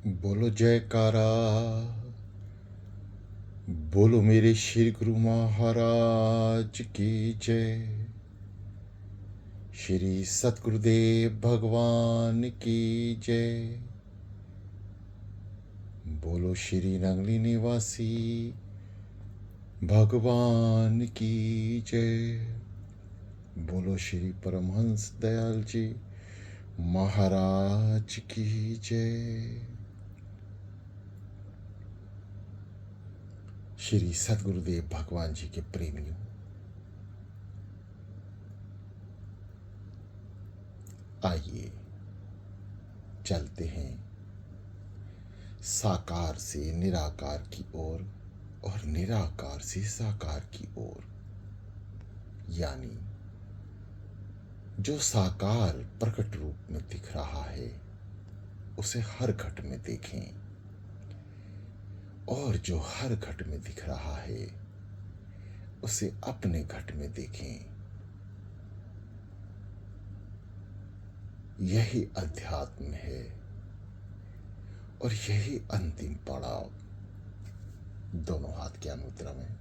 बोलो जयकारा। बोलो मेरे श्री गुरु महाराज की जय। श्री सतगुरुदेव भगवान की जय। बोलो श्री नगली निवासी भगवान की जय। बोलो श्री परमहंस दयाल जी महाराज की जय। श्री सतगुरुदेव भगवान जी के प्रेमियों, आइए चलते हैं साकार से निराकार की ओर और निराकार से साकार की ओर। यानी जो साकार प्रकट रूप में दिख रहा है उसे हर घट में देखें, और जो हर घट में दिख रहा है उसे अपने घट में देखें। यही अध्यात्म है और यही अंतिम पड़ाव। दोनों हाथ ज्ञान मुद्रा में,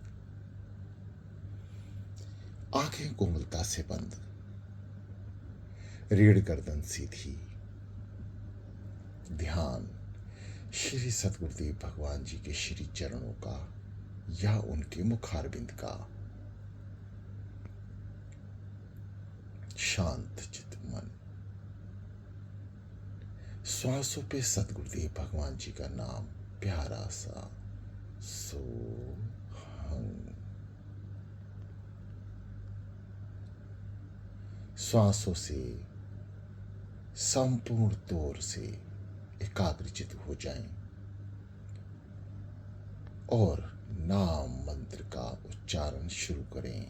आंखें कोमलता से बंद, रीढ़ गर्दन सीधी, ध्यान श्री सतगुरुदेव भगवान जी के श्री चरणों का या उनके मुखारबिंद का। शांत चित मन, श्वासों पे सतगुरुदेव भगवान जी का नाम प्यारा सा सोहंग। श्वासों से संपूर्ण तौर से एकाग्रचित हो जाएं और नाम मंत्र का उच्चारण शुरू करें।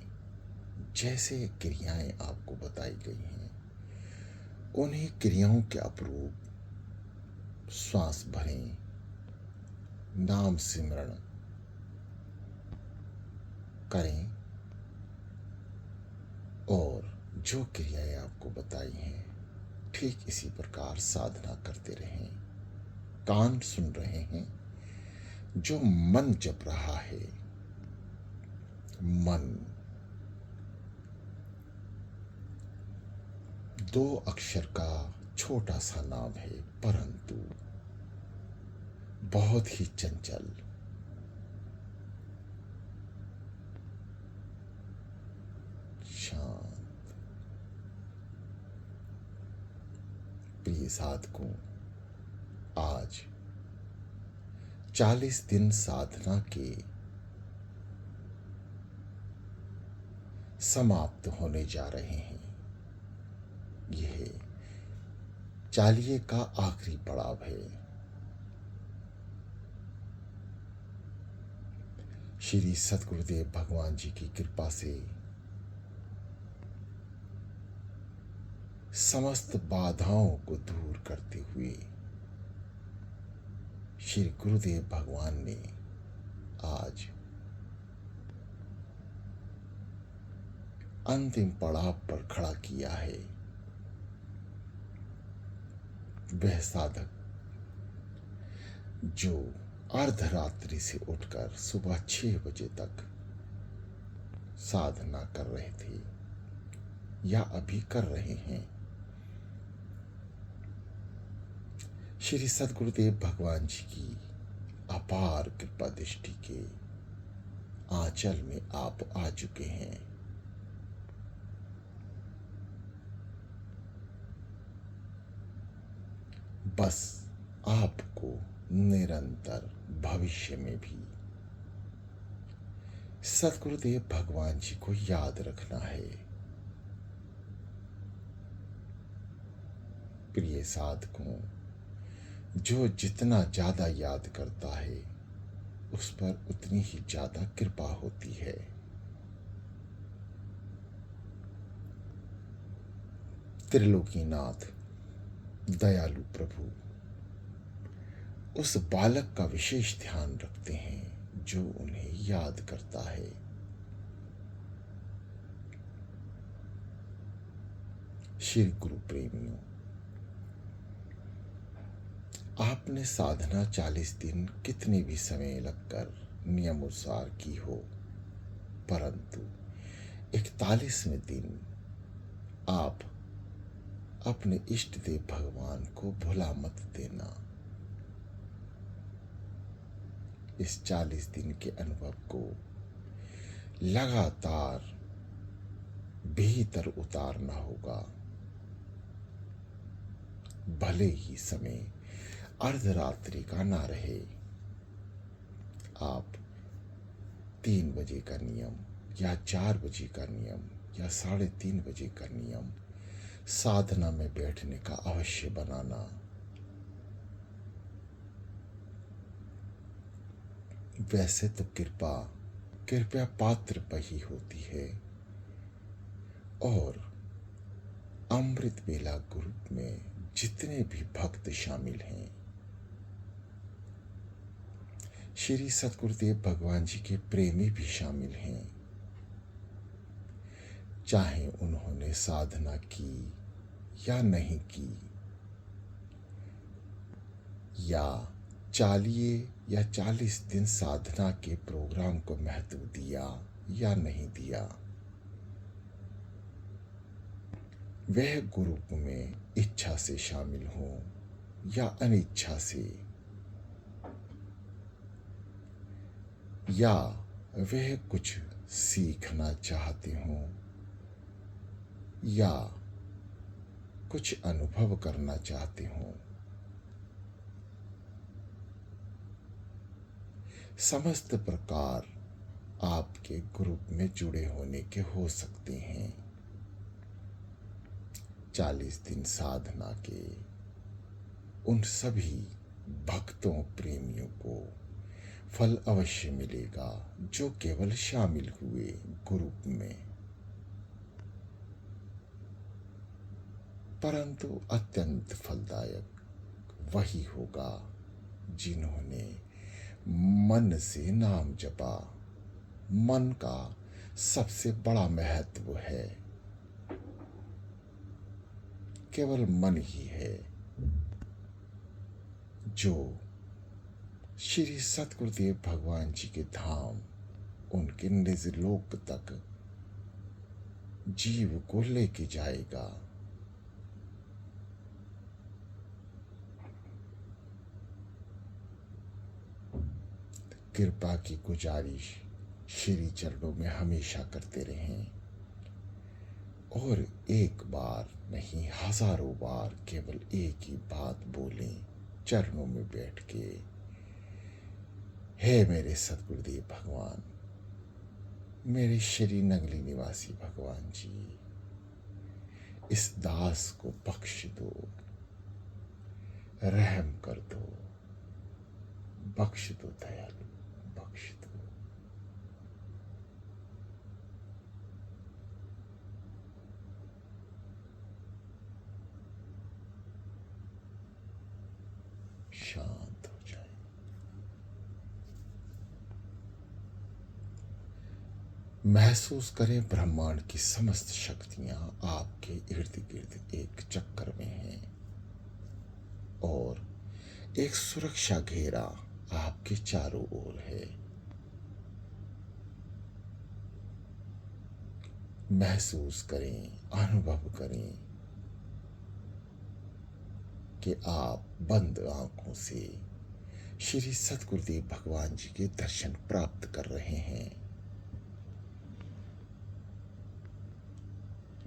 जैसे क्रियाएं आपको बताई गई हैं उन्हीं क्रियाओं के अपरूप श्वास भरें, नाम सिमरण करें और जो क्रियाएं आपको बताई हैं ठीक इसी प्रकार साधना करते रहें। कान सुन रहे हैं, जो मन जप रहा है, मन दो अक्षर का छोटा सा नाम है, परंतु बहुत ही चंचल। शांत। प्रिय साधकों, आज 40 दिन साधना के समाप्त होने जा रहे हैं। यह 40 का आखिरी पड़ाव है। श्री सतगुरुदेव भगवान जी की कृपा से समस्त बाधाओं को दूर करते हुए श्री गुरुदेव भगवान ने आज अंतिम पड़ाव पर खड़ा किया है। वह साधक जो अर्धरात्रि से उठकर सुबह 6 बजे तक साधना कर रहे थे या अभी कर रहे हैं, श्री सतगुरुदेव भगवान जी की अपार कृपा दृष्टि के आंचल में आप आ चुके हैं। बस आपको निरंतर भविष्य में भी सतगुरुदेव भगवान जी को याद रखना है। प्रिय साधकों, जो जितना ज्यादा याद करता है उस पर उतनी ही ज्यादा कृपा होती है। त्रिलोकीनाथ दयालु प्रभु उस बालक का विशेष ध्यान रखते हैं जो उन्हें याद करता है। श्री गुरु प्रेमियों, आपने साधना 40 दिन कितने भी समय लगकर नियमानुसार की हो, परंतु 41वें दिन आप अपने इष्ट देव भगवान को भुला मत देना। इस 40 दिन के अनुभव को लगातार भीतर उतारना होगा। भले ही समय अर्धरात्रि का ना रहे, आप 3 बजे का नियम या 4 बजे का नियम या 3:30 बजे का नियम साधना में बैठने का अवश्य बनाना। वैसे तो कृपया पात्र पर ही होती है, और अमृत बेला ग्रुप में जितने भी भक्त शामिल हैं, श्री सतगुरुदेव भगवान जी के प्रेमी भी शामिल हैं। चाहे उन्होंने साधना की या नहीं की, या 40 दिन साधना के प्रोग्राम को महत्व दिया या नहीं दिया, वह ग्रुप में इच्छा से शामिल हो या अनिच्छा से, या वह कुछ सीखना चाहते हों या कुछ अनुभव करना चाहते हों, समस्त प्रकार आपके ग्रुप में जुड़े होने के हो सकते हैं। 40 दिन साधना के उन सभी भक्तों प्रेमियों को फल अवश्य मिलेगा जो केवल शामिल हुए ग्रुप में, परंतु अत्यंत फलदायक वही होगा जिन्होंने मन से नाम जपा। मन का सबसे बड़ा महत्व है, केवल मन ही है जो श्री सतगुरुदेव भगवान जी के धाम, उनके निज लोक तक जीव को लेके जाएगा। कृपा की गुजारिश श्री चरणों में हमेशा करते रहें, और एक बार नहीं हजारों बार केवल एक ही बात बोलें चरणों में बैठ के, हे मेरे सतगुरुदेव भगवान, मेरे श्री नगली निवासी भगवान जी, इस दास को बख्श दो, रहम कर दो, बख्श दो दयालु, बख्श दो। शांत हो जाए। महसूस करें ब्रह्मांड की समस्त शक्तियां आपके इर्द गिर्द एक चक्कर में हैं, और एक सुरक्षा घेरा आपके चारों ओर है। महसूस करें, अनुभव करें कि आप बंद आंखों से श्री सतगुरुदेव भगवान जी के दर्शन प्राप्त कर रहे हैं।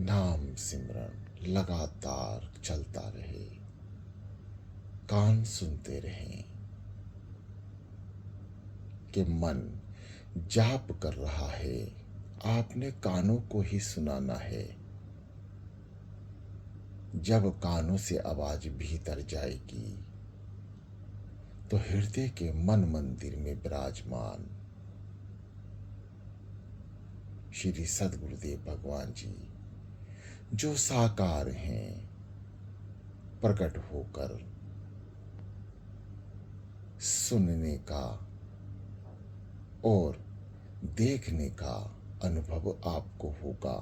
नाम सिमरन लगातार चलता रहे, कान सुनते रहें कि मन जाप कर रहा है, आपने कानों को ही सुनाना है। जब कानों से आवाज भीतर जाएगी तो हृदय के मन मंदिर में विराजमान श्री सद्गुरुदेव भगवान जी जो साकार हैं, प्रकट होकर सुनने का और देखने का अनुभव आपको होगा।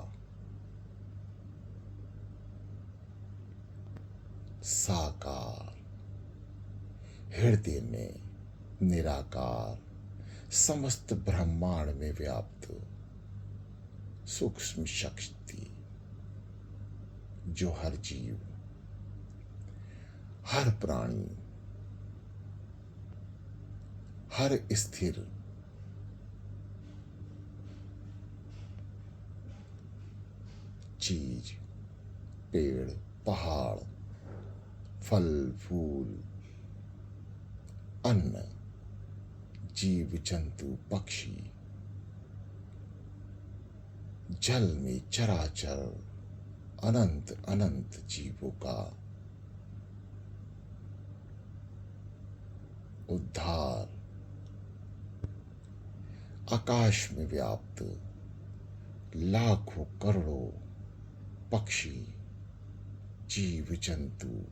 साकार हृदय में निराकार समस्त ब्रह्मांड में व्याप्त सूक्ष्म शक्ति जो हर जीव, हर प्राणी, हर स्थिर चीज, पेड़, पहाड़, फल फूल, अन्न, जीव जंतु, पक्षी, जल में चराचर अनंत अनंत जीवों का उद्धार, आकाश में व्याप्त लाखों करोड़ों पक्षी, जीव जंतु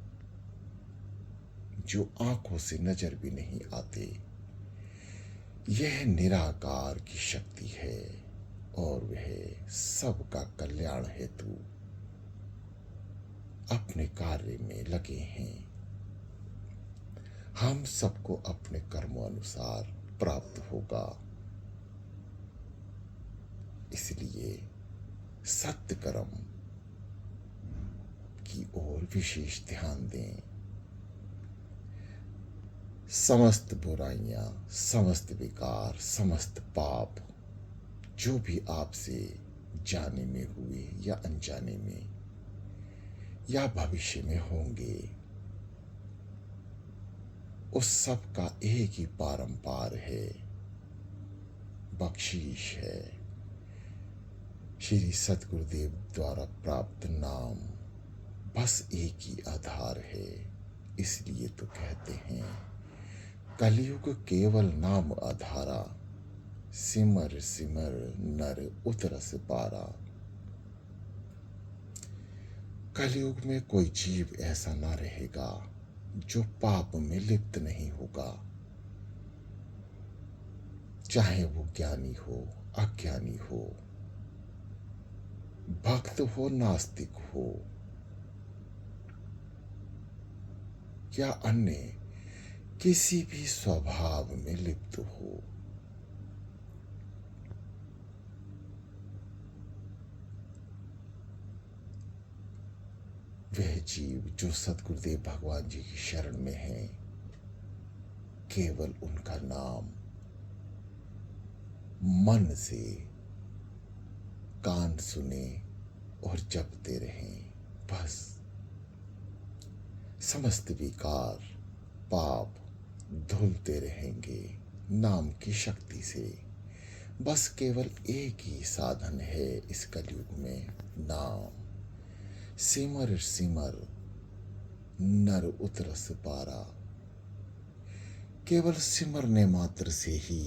जो आंखों से नजर भी नहीं आते, यह निराकार की शक्ति है और वह सबका कल्याण हेतु अपने कार्य में लगे हैं। हम सबको अपने कर्मों अनुसार प्राप्त होगा, इसलिए सत्य कर्म की ओर विशेष ध्यान दें। समस्त बुराइयां, समस्त विकार, समस्त पाप जो भी आपसे जाने में हुए या अनजाने में या भविष्य में होंगे, उस सब का एक ही पारंपार है, बख्शीश है। श्री सतगुरुदेव द्वारा प्राप्त नाम बस एक ही आधार है। इसलिए तो कहते हैं कलयुग केवल नाम आधारा, सिमर सिमर नर उतरस पारा। कलयुग में कोई जीव ऐसा ना रहेगा जो पाप में लिप्त नहीं होगा, चाहे वो ज्ञानी हो, अज्ञानी हो, भक्त हो, नास्तिक हो या अन्य किसी भी स्वभाव में लिप्त हो। वह जीव जो सतगुरुदेव भगवान जी की शरण में है, केवल उनका नाम मन से कान सुने और जपते रहें, बस समस्त विकार पाप धुलते रहेंगे नाम की शक्ति से। बस केवल एक ही साधन है इस कलयुग में, नाम। सिमर सिमर नर उतरस पारा। केवल सिमरने मात्र से ही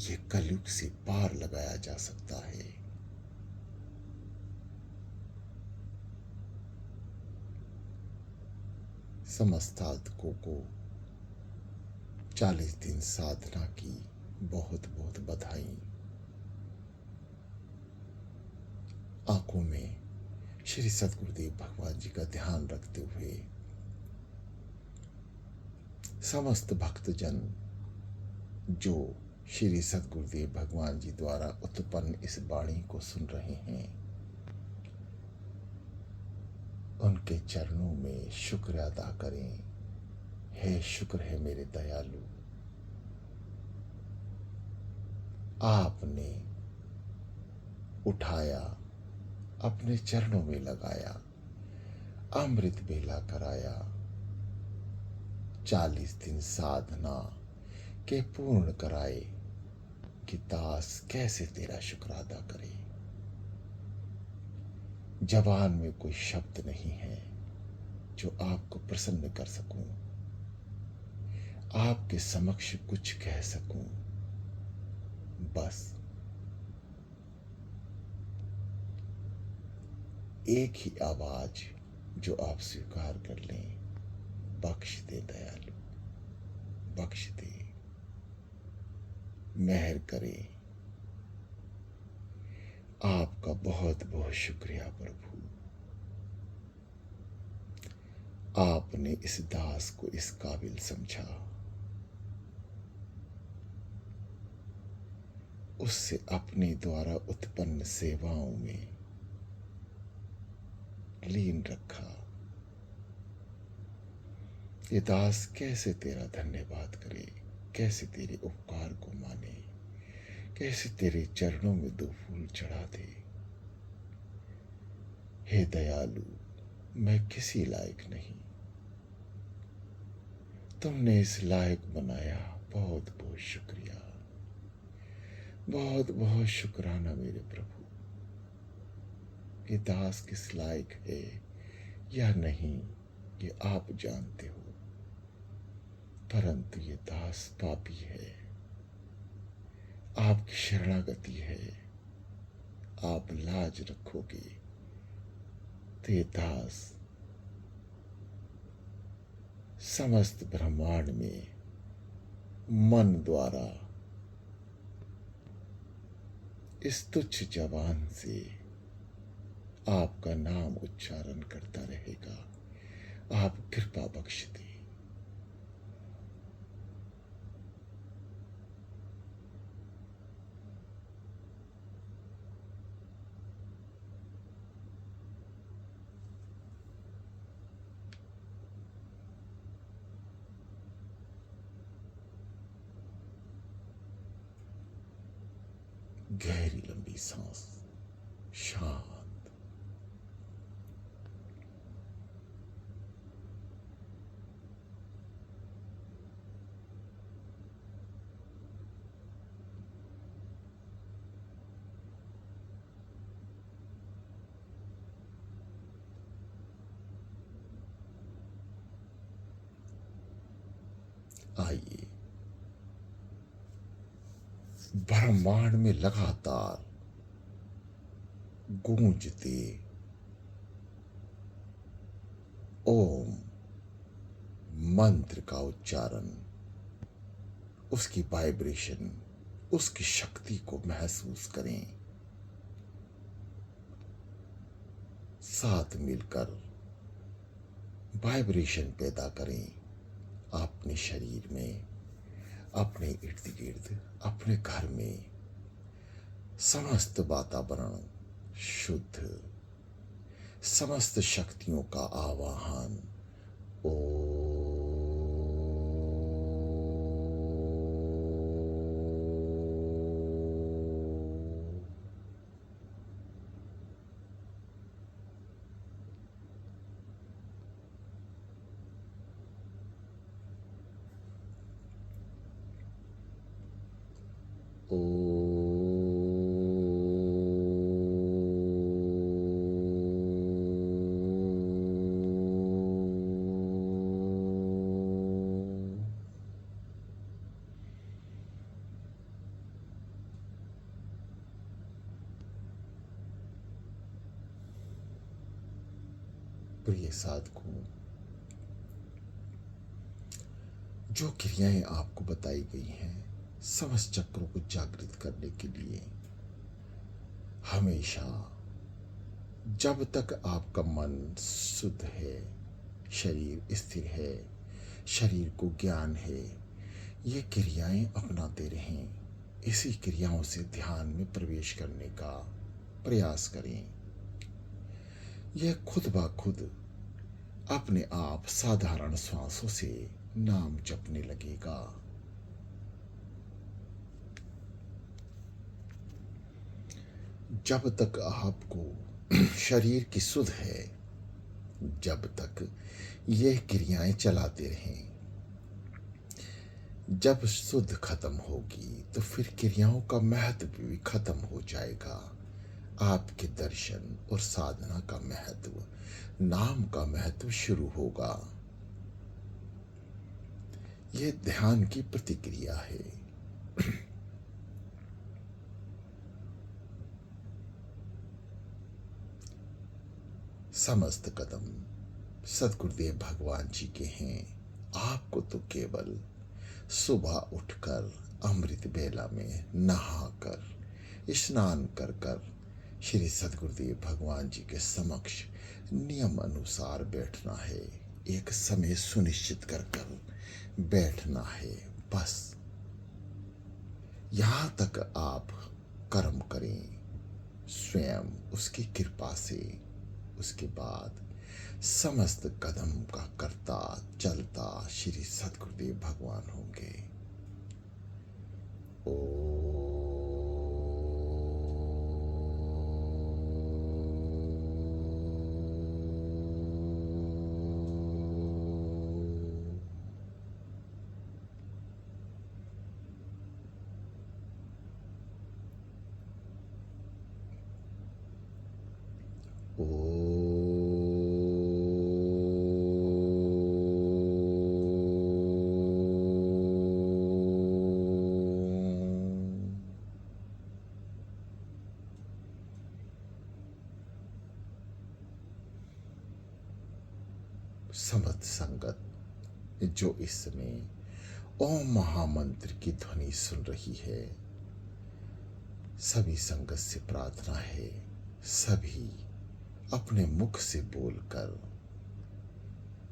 ये कलयुग से पार लगाया जा सकता है। समस्त साधकों को 40 दिन साधना की बहुत बहुत बधाई। आंखों में श्री सतगुरुदेव भगवान जी का ध्यान रखते हुए समस्त भक्तजन जो श्री सतगुरुदेव भगवान जी द्वारा उत्पन्न इस वाणी को सुन रहे हैं, उनके चरणों में शुक्र अदा करें। हे शुक्र है मेरे दयालु, आपने उठाया, अपने चरणों में लगाया, अमृत बेला कराया। 40 दिन साधना के पूर्ण कराए कि दास कैसे तेरा शुक्र अदा करे। जबान में कोई शब्द नहीं है जो आपको प्रसन्न कर सकूं, आपके समक्ष कुछ कह सकूं। बस एक ही आवाज जो आप स्वीकार कर लें, बख्श दे दयालु, बख्श दे, मेहर करे। आपका बहुत बहुत शुक्रिया प्रभु। आपने इस दास को इस काबिल समझा, उससे अपने द्वारा उत्पन्न सेवाओं में लीन रखा। ये दास कैसे तेरा धन्यवाद करे, कैसे तेरे उपकार को माने, कैसे तेरे चरणों में दो फूल चढ़ा दे। हे दयालु, मैं किसी लायक नहीं, तुमने इस लायक बनाया। बहुत बहुत शुक्रिया, बहुत बहुत शुक्राना मेरे प्रभु। ये दास किस लायक है या नहीं ये आप जानते हो, परंतु ये दास पापी है, आपकी शरणागति है। आप लाज रखोगे तो ये दास समस्त ब्रह्मांड में मन द्वारा इस तुच्छ जबान से आपका नाम उच्चारण करता रहेगा। आप कृपा बख्श दें। गहरी लंबी सांस, शांत। आइए, ब्रह्मांड में लगातार गूंजते ओम मंत्र का उच्चारण, उसकी वाइब्रेशन, उसकी शक्ति को महसूस करें। साथ मिलकर वाइब्रेशन पैदा करें अपने शरीर में, अपने इर्द गिर्द, अपने घर में। समस्त वातावरण शुद्ध, समस्त शक्तियों का आवाहन। प्रिय साधकों, जो क्रियाएं आपको बताई गई हैं समस्त चक्रों को जागृत करने के लिए, हमेशा जब तक आपका मन शुद्ध है, शरीर स्थिर है, शरीर को ज्ञान है, ये क्रियाएं अपनाते रहें। इसी क्रियाओं से ध्यान में प्रवेश करने का प्रयास करें। यह खुद ब खुद अपने आप साधारण श्वासों से नाम जपने लगेगा। जब तक आपको शरीर की सुध है, जब तक यह क्रियाएं चलाते रहें। जब सुध खत्म होगी तो फिर क्रियाओं का महत्व भी खत्म हो जाएगा। आपके दर्शन और साधना का महत्व, नाम का महत्व शुरू होगा। यह ध्यान की प्रतिक्रिया है। समस्त कदम सद्गुरुदेव भगवान जी के हैं। आपको तो केवल सुबह उठकर अमृत बेला में नहाकर स्नान कर कर श्री सद्गुरुदेव भगवान जी के समक्ष नियम अनुसार बैठना है। एक समय सुनिश्चित कर कर बैठना है। बस यहां तक आप कर्म करें स्वयं उसकी कृपा से, उसके बाद समस्त कदम का करता चलता श्री सद्गुरुदेव भगवान होंगे। समत संगत जो इस समय ओम महामंत्र की ध्वनि सुन रही है, सभी संगत से प्रार्थना है, सभी अपने मुख से बोलकर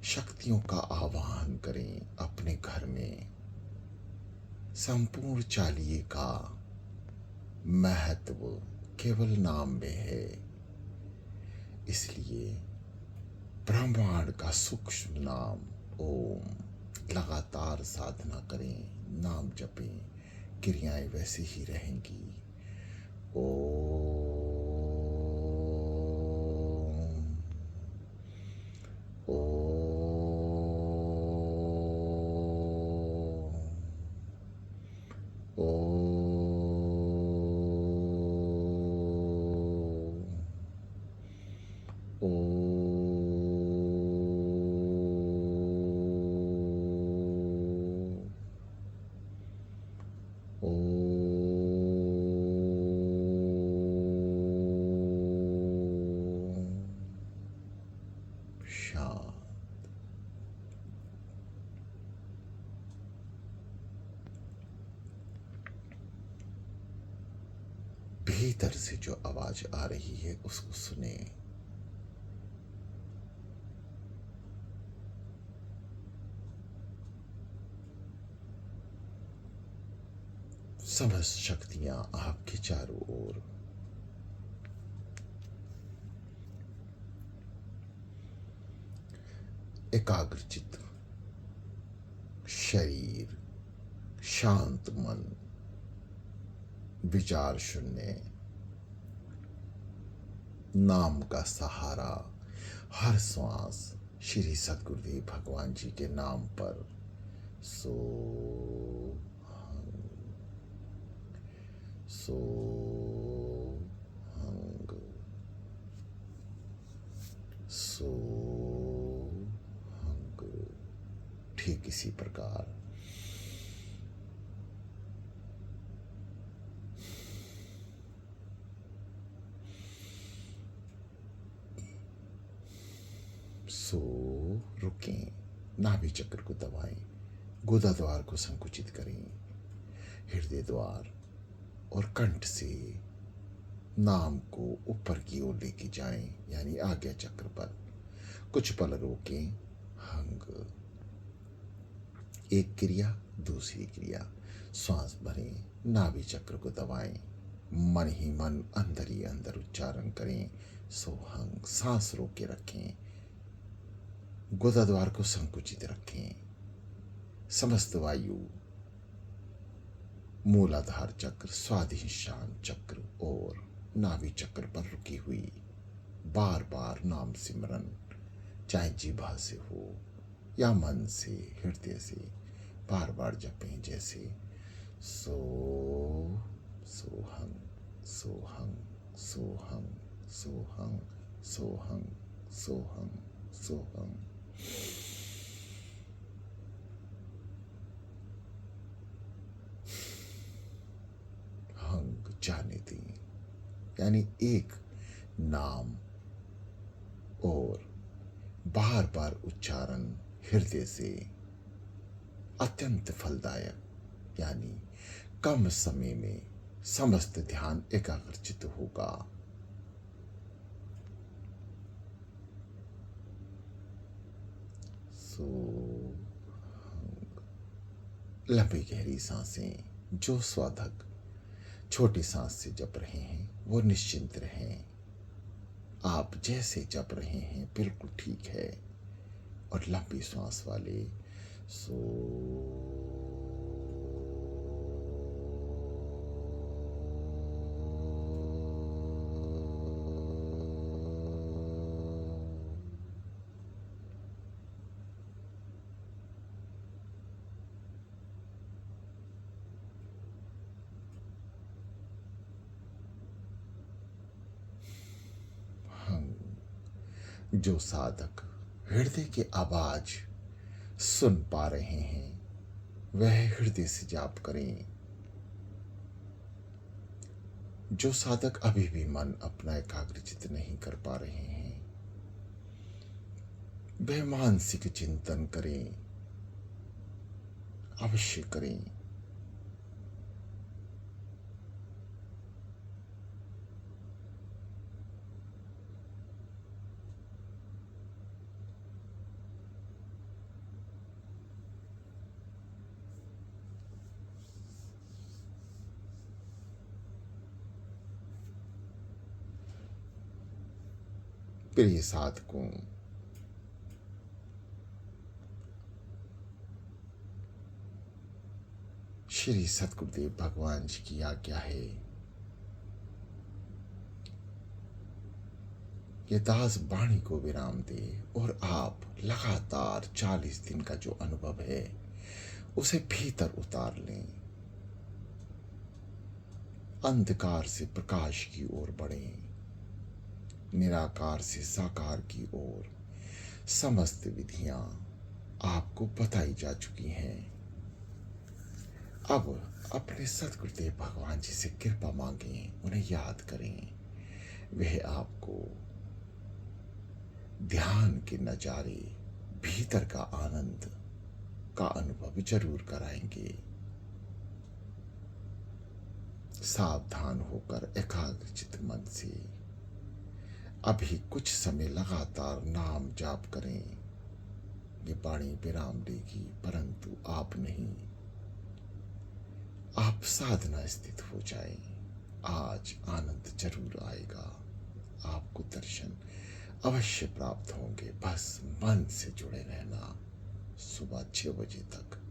शक्तियों का आवाहन करें अपने घर में। संपूर्ण चालीहे का महत्व केवल नाम में है, इसलिए ब्रह्मांड का सूक्ष्म नाम ओम लगातार साधना करें, नाम जपें, क्रियाएं वैसे ही रहेंगी। ओम शांत। भीतर से जो आवाज आ रही है उसको सुने। समस्त शक्तियां आपके चारों ओर। एकाग्रचित शरीर, शांत मन, विचार शून्य, नाम का सहारा। हर श्वास श्री सद्गुरुदेव भगवान जी के नाम पर। सो हंग सो हंग। ठीक इसी प्रकार सो रुकें, नाभि चक्र को दबाएं, गुदा द्वार को संकुचित करें, हृदय द्वार और कंठ से नाम को ऊपर की ओर लेके जाएं, यानी आज्ञा चक्र पर। कुछ पल रोकें। हंग। एक क्रिया, दूसरी क्रिया। श्वास भरें, नाभि चक्र को दबाएं, मन ही मन अंदर ही अंदर उच्चारण करें सोहंग। सांस रोक के रखें, गुदा द्वार को संकुचित रखें। समस्त वायु मूलाधार चक्र, स्वाधिष्ठान चक्र और नाभि चक्र पर रुकी हुई। बार बार नाम सिमरन, चाहे जीभा से हो या मन से, हृदय से, बार बार जपें। जैसे सो सोहंग सोहंग सोहंग सोहंग सोहंग सोहंग सोहंग। हंग जाने दें, यानी एक नाम और बार बार उच्चारण हृदय से अत्यंत फलदायक, यानी कम समय में समस्त ध्यान एकाग्रचित होगा। सो लंबी गहरी सांसें। जो साधक छोटी सांस से जप रहे हैं वो निश्चिंत रहें। आप जैसे जप रहे हैं बिल्कुल ठीक है। और लंबी सांस वाले सो जो साधक हृदय की आवाज सुन पा रहे हैं वह हृदय से जाप करें। जो साधक अभी भी मन अपना एकाग्रचित नहीं कर पा रहे हैं वह मानसिक चिंतन करें, अवश्य करें। प्रिय साधकों, श्री सतगुरुदेव भगवान जी की आज्ञा है ये दास वाणी को विराम दे और आप लगातार 40 दिन का जो अनुभव है उसे भीतर उतार लें। अंधकार से प्रकाश की ओर बढ़ें, निराकार से साकार की ओर। समस्त विधियां आपको बताई जा चुकी हैं। अब अपने सतगुरुदेव भगवान जी से कृपा मांगें, उन्हें याद करें। वह आपको ध्यान के नजारे, भीतर का आनंद का अनुभव जरूर कराएंगे। सावधान होकर एकाग्रचित मन से अभी कुछ समय लगातार नाम जाप करें। ये वाणी विराम लेगी परंतु आप नहीं। आप साधना स्थित हो जाएं। आज आनंद जरूर आएगा। आपको दर्शन अवश्य प्राप्त होंगे। बस मन से जुड़े रहना। सुबह 6 बजे तक